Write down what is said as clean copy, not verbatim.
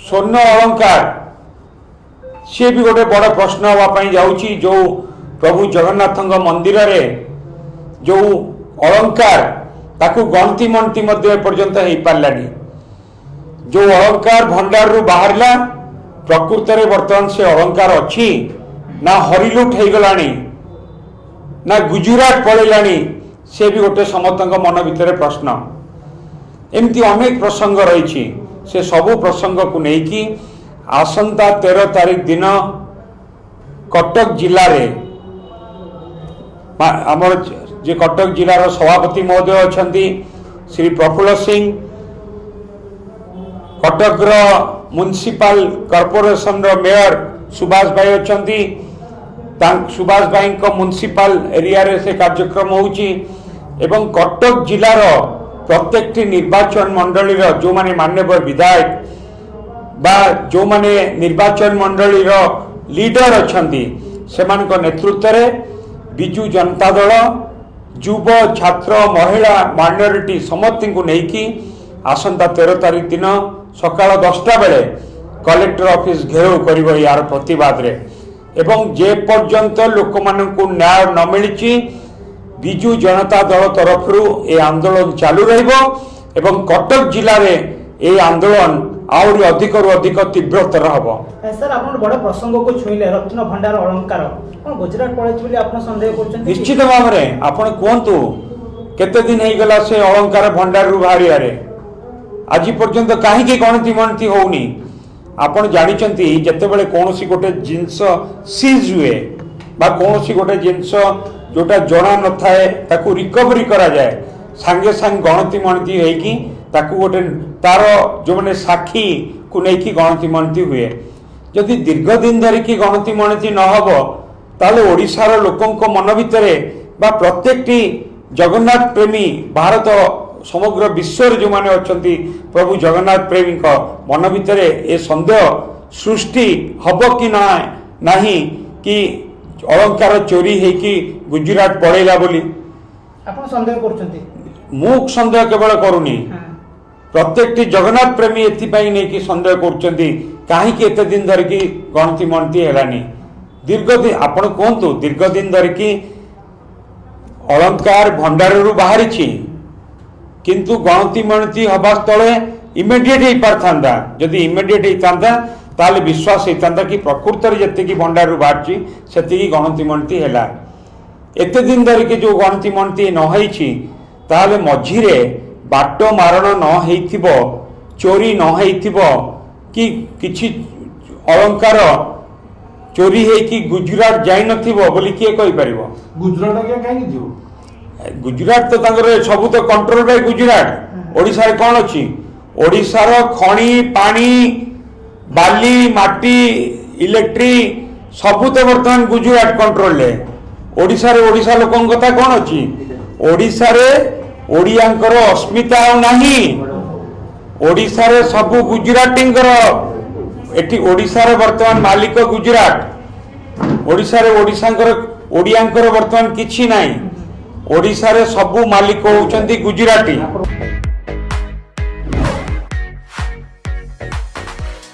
स्वर्ण अलंकार सी भी गोटे बड़ प्रश्न हाँपाई जाऊँगी। जो प्रभु जगन्नाथ मंदिर रे जो अलंकार ताकू गणती मणती एपर्यंत हो पारानी। जो अलंकार भंडार रू बाहरला प्रकृत रे वर्तमान से अलंकार अच्छी ना हरिलुट हो गलानी ना गुजरात पलैलानी से भी गोटे समस्त मन भितर प्रश्न। एमती अनेक प्रसंग रही से सबू प्रसंग को लेकिन आसंता 13 तारीख दिन कटक जिले में आमर जे कटक जिलार सभापति महोदय अच्छा Shri Prafulla Singh, Cuttack municipal corporation mayor Subhash भाई अच्छा, सुभाष भाई म्युनिसिपल एरिया रे से कार्यक्रम होउची एवं कटक जिलार प्रत्येक निर्वाचन मंडली जो माने मान्यवर विधायक बा जो माने निर्वाचन मंडली लीडर अच्छा सेमान नेतृत्व में बिजु जनता दल युव छात्र महिला माइनॉरिटी समस्त को लेकिन आसंता 13 तारीख दिन सकाल 10टा बेले कलेक्टर ऑफिस घेराव कर यार प्रतिवाद रे एवं जे पर्यंत लोक मानू न्याय न मिली बिजु जनता दल तरफ ये आंदोलन चालू रहिबो एवं कटक जिले में ये आंदोलन आउरी अधिक रु अधिक तीव्रतर हम। सर आप बड़ प्रसंग को छुईले रत्न भंडार अलंकार गुजरात पड़े आप संदेह कर निश्चित भाव में आपण कहतु केते दिन हो गला से अलंकार भंडार रु बाहर आज पर्यंत कहीं गणती मणती होनी। आपण जानिचंती जेतेबेले कोनोसी गोटे जिंस सीज हुए बा कोनोसी गोटे जिंस जोटा जना न थाए ताकू रिकवरी करा जाए सांगे सांग गणती मणती होइकी ताकू गोटे तार जो मैंने साक्षी को लेकिन गणती मणती हुए। जदि दीर्घ दिन धरिकी गणती मणती न हब ताले ओडिशार लोकंक मन भितरे बा प्रत्येक जगन्नाथ प्रेमी भारत समग्र विश्व जो माने अछंती प्रभु जगन्नाथ प्रेमी मन भितरे ए संदेह सृष्टि हब कि नहीं कि अलंकार चोरी हेकी गुजरात पड़ेगा बोली आपण संदेह करछंती। मु संदेह केवल करूनी प्रत्येक जगन्नाथ प्रेमी एथिपाई नहीं कि संदेह करछंती कहीं एते दिन धरिकी गणती मणती हेलानी। दीर्घ दिन आपण कहतु दीर्घ दिन धरिकी अलंकार भंडार रु बाहरी किंतु गणती मणती हवा स्थले इमिडिएट हो पारथा। जदि इमिडिएट होता ताले विश्वास होता कि प्रकृत जी भंडार रु बाहरी से गणती मणती है। एते दिन धरिकी जो गणती मणती नई ताले मझिरे बाट मारण न चोरी न कि किछि अलंकार चोरी है कि गुजरात जाई नथिबो बोली किए कहि परिबो। गुजरात आगे कहीं जीव गुजरात तो तांकर सबु तो कंट्रोल बाय गुजरात। ओडिसा रे कोन अछि ओडिसा रो खणी पानी बाली माटी इलेक्ट्रिक सबु तो वर्तमान गुजरात कंट्रोल ले। ओडिसा रे ओडिसा लोकन कथा कोन अछि ओडिसा रे ओडियांकर अस्मिता नाही। ओडिसा रे सबु गुजरातींकर एटी ओडिसा रे वर्तमान मालिक गुजरात। ओडिसा रे ओडिसांकर ओडियांकर वर्तमान किछि नाही। ओडिसा रे सबु मालिक होउचंती गुजराती।